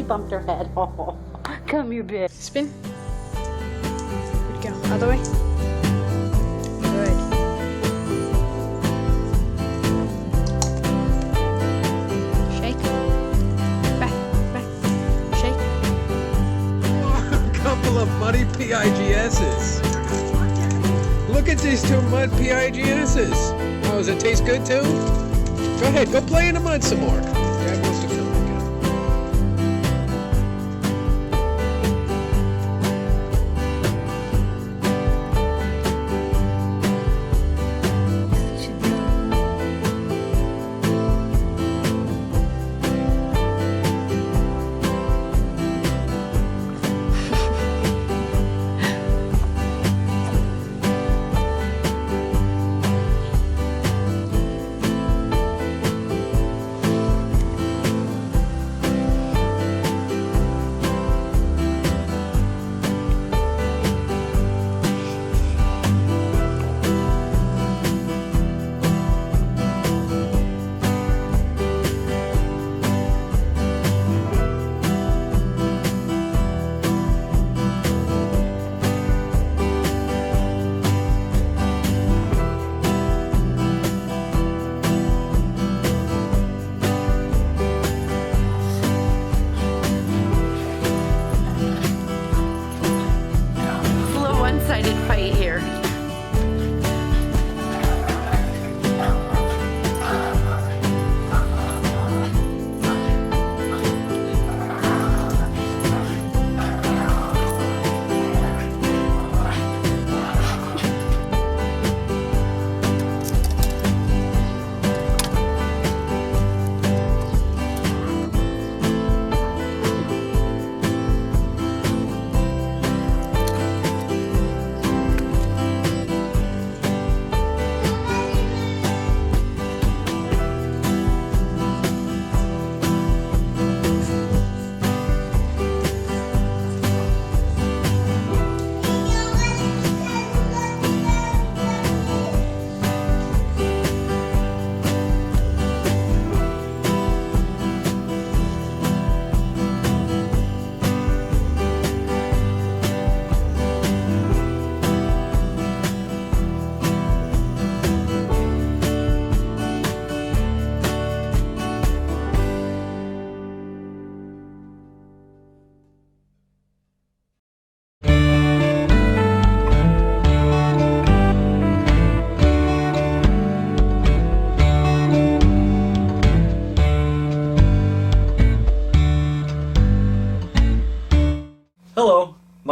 Bumped her head. Oh, come here, bitch. Spin. Good go. Other way. Good. Shake. Back. Shake. Oh, a couple of muddy PIGS's. Look at these two mud PIGS's. Oh, does it taste good too? Go ahead, go play in the mud some more. Dad wants to come.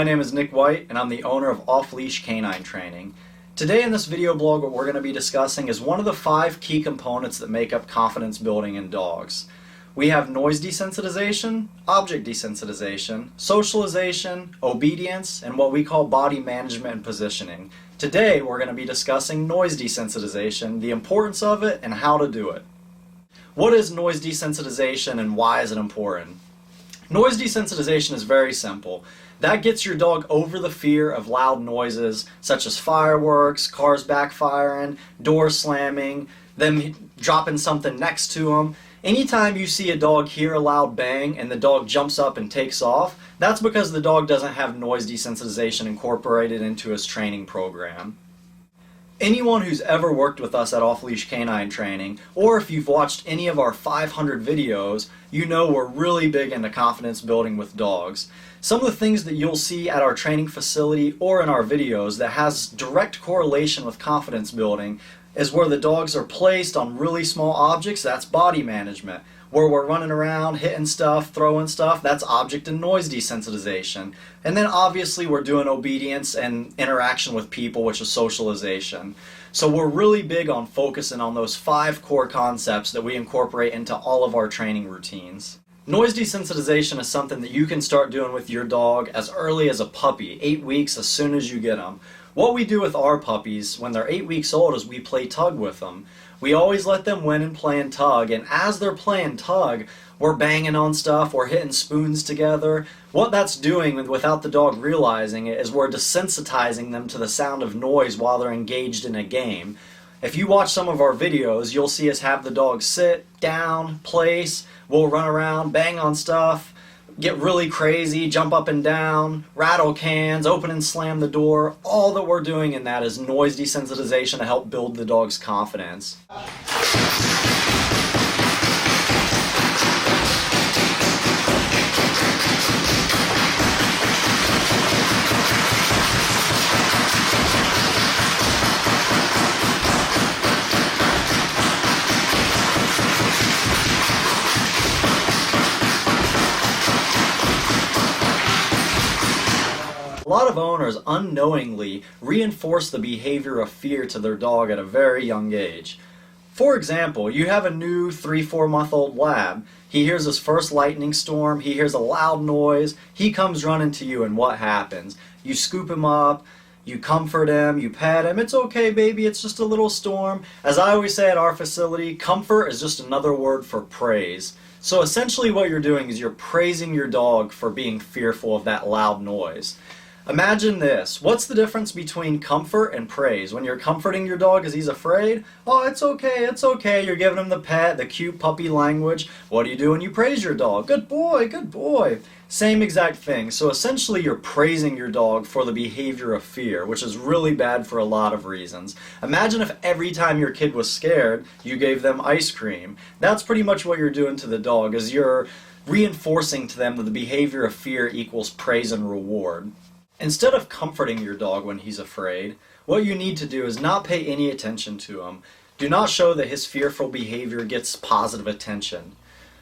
My name is Nick White, and I'm the owner of Off Leash Canine Training. Today in this video blog, what we're going to be discussing is one of the 5 key components that make up confidence building in dogs. We have noise desensitization, object desensitization, socialization, obedience, and what we call body management and positioning. Today we're going to be discussing noise desensitization, the importance of it, and how to do it. What is noise desensitization and why is it important? Noise desensitization is very simple. That gets your dog over the fear of loud noises such as fireworks, cars backfiring, doors slamming, them dropping something next to them. Anytime you see a dog hear a loud bang and the dog jumps up and takes off, that's because the dog doesn't have noise desensitization incorporated into his training program. Anyone who's ever worked with us at Off Leash Canine Training, or if you've watched any of our 500 videos, you know we're really big into confidence building with dogs. Some of the things that you'll see at our training facility or in our videos that has direct correlation with confidence building is where the dogs are placed on really small objects, that's body management. Where we're running around, hitting stuff, throwing stuff, that's object and noise desensitization. And then obviously we're doing obedience and interaction with people, which is socialization. So we're really big on focusing on those 5 core concepts that we incorporate into all of our training routines. Noise desensitization is something that you can start doing with your dog as early as a puppy, 8 weeks as soon as you get them. What we do with our puppies when they're 8 weeks old is we play tug with them. We always let them win and playing tug, and as they're playing tug, we're banging on stuff, we're hitting spoons together. What that's doing without the dog realizing it is we're desensitizing them to the sound of noise while they're engaged in a game. If you watch some of our videos, you'll see us have the dog sit, down, place, we'll run around, bang on stuff, get really crazy, jump up and down, rattle cans, open and slam the door. All that we're doing in that is noise desensitization to help build the dog's confidence. A lot of owners unknowingly reinforce the behavior of fear to their dog at a very young age. For example, you have a new 3-4 month old lab. He hears his first lightning storm, he hears a loud noise, he comes running to you, and what happens? You scoop him up, you comfort him, you pet him, it's okay baby, it's just a little storm. As I always say at our facility, comfort is just another word for praise. So essentially what you're doing is you're praising your dog for being fearful of that loud noise. Imagine this. What's the difference between comfort and praise? When you're comforting your dog because he's afraid, oh, it's okay, it's okay. You're giving him the pet, the cute puppy language. What do you do when you praise your dog? Good boy, good boy. Same exact thing. So essentially you're praising your dog for the behavior of fear, which is really bad for a lot of reasons. Imagine if every time your kid was scared, you gave them ice cream. That's pretty much what you're doing to the dog, is you're reinforcing to them that the behavior of fear equals praise and reward. Instead of comforting your dog when he's afraid, what you need to do is not pay any attention to him. Do not show that his fearful behavior gets positive attention.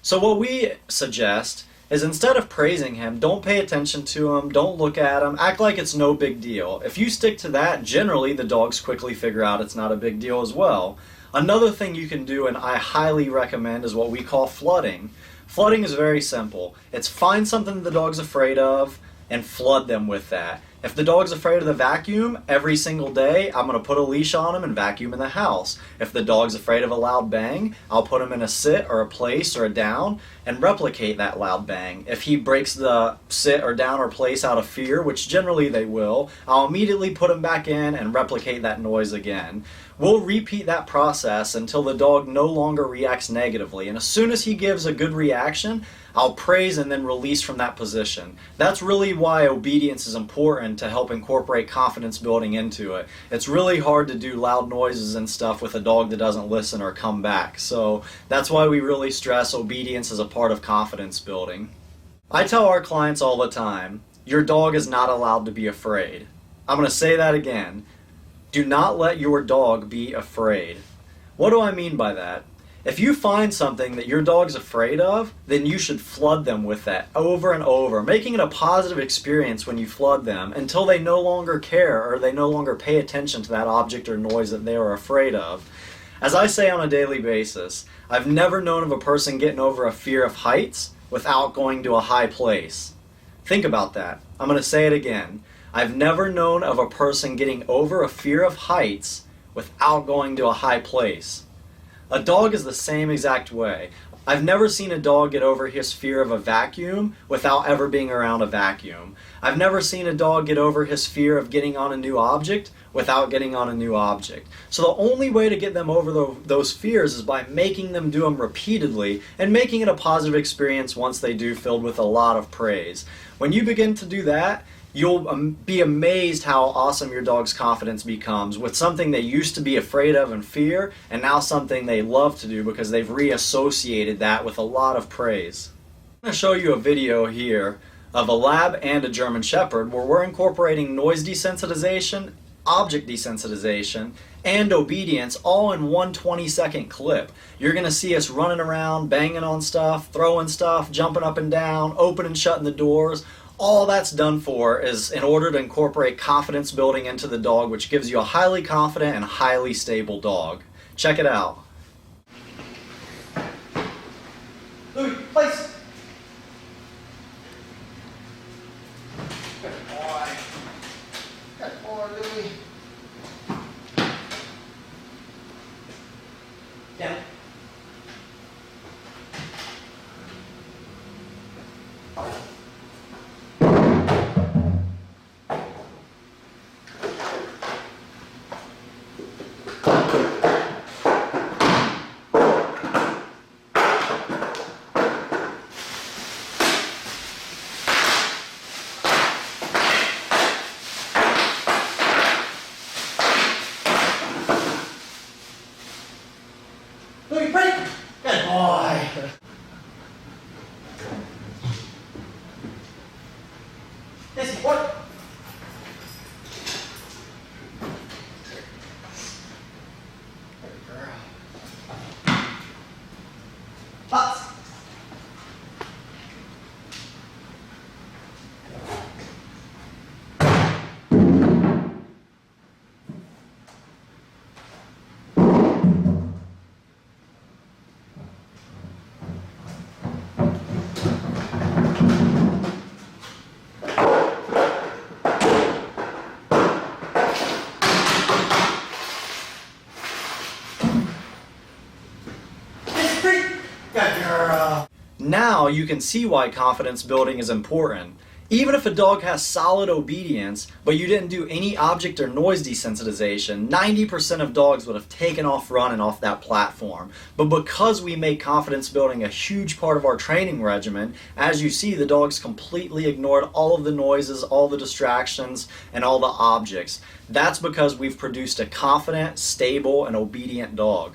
So what we suggest is instead of praising him, don't pay attention to him, don't look at him, act like it's no big deal. If you stick to that, generally the dogs quickly figure out it's not a big deal as well. Another thing you can do, and I highly recommend, is what we call flooding. Flooding is very simple. It's find something the dog's afraid of, and flood them with that. If the dog's afraid of the vacuum, every single day I'm going to put a leash on him and vacuum in the house. If the dog's afraid of a loud bang, I'll put him in a sit or a place or a down and replicate that loud bang. If he breaks the sit or down or place out of fear, which generally they will, I'll immediately put him back in and replicate that noise again. We'll repeat that process until the dog no longer reacts negatively, and as soon as he gives a good reaction, I'll praise and then release from that position. That's really why obedience is important to help incorporate confidence building into it. It's really hard to do loud noises and stuff with a dog that doesn't listen or come back. So that's why we really stress obedience as a part of confidence building. I tell our clients all the time, your dog is not allowed to be afraid. I'm going to say that again. Do not let your dog be afraid. What do I mean by that? If you find something that your dog's afraid of, then you should flood them with that over and over, making it a positive experience when you flood them until they no longer care or they no longer pay attention to that object or noise that they are afraid of. As I say on a daily basis, I've never known of a person getting over a fear of heights without going to a high place. Think about that. I'm going to say it again. I've never known of a person getting over a fear of heights without going to a high place. A dog is the same exact way. I've never seen a dog get over his fear of a vacuum without ever being around a vacuum. I've never seen a dog get over his fear of getting on a new object without getting on a new object. So the only way to get them over those fears is by making them do them repeatedly and making it a positive experience once they do, filled with a lot of praise. When you begin to do that, you'll be amazed how awesome your dog's confidence becomes with something they used to be afraid of and fear, and now something they love to do because they've reassociated that with a lot of praise. I'm going to show you a video here of a lab and a German Shepherd where we're incorporating noise desensitization, object desensitization, and obedience all in one 20-second clip. You're going to see us running around, banging on stuff, throwing stuff, jumping up and down, opening and shutting the doors. All that's done for is in order to incorporate confidence building into the dog, which gives you a highly confident and highly stable dog. Check it out. Louis, place. Good boy. Good boy, Louis. Down. Louis, break! Good boy! This what? Good girl. Butts! Good girl. Now you can see why confidence building is important. Even if a dog has solid obedience, but you didn't do any object or noise desensitization, 90% of dogs would have taken off running off that platform. But because we make confidence building a huge part of our training regimen, as you see, the dogs completely ignored all of the noises, all the distractions, and all the objects. That's because we've produced a confident, stable, and obedient dog.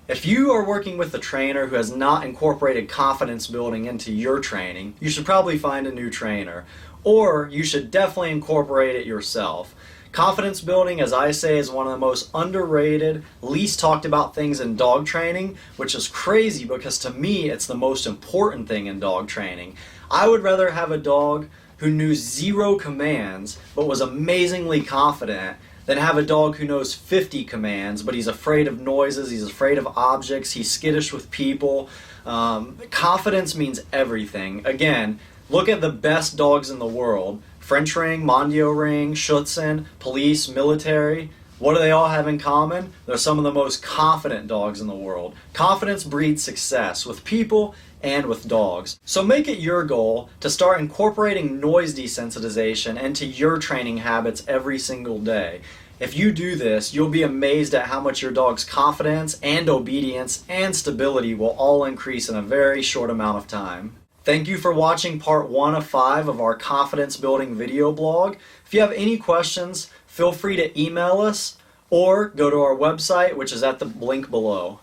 If you are working with a trainer who has not incorporated confidence building into your training, you should probably find a new trainer, or you should definitely incorporate it yourself. Confidence building, as I say, is one of the most underrated, least talked about things in dog training, which is crazy because to me it's the most important thing in dog training. I would rather have a dog who knew 0 commands but was amazingly confident than have a dog who knows 50 commands, but he's afraid of noises, he's afraid of objects, he's skittish with people. Confidence means everything. Again, look at the best dogs in the world. French Ring, Mondio Ring, Schutzhund, police, military. What do they all have in common? They're some of the most confident dogs in the world. Confidence breeds success with people and with dogs. So make it your goal to start incorporating noise desensitization into your training habits every single day. If you do this, you'll be amazed at how much your dog's confidence and obedience and stability will all increase in a very short amount of time. Thank you for watching part 1 of 5 of our confidence building video blog. If you have any questions, feel free to email us or go to our website, which is at the link below.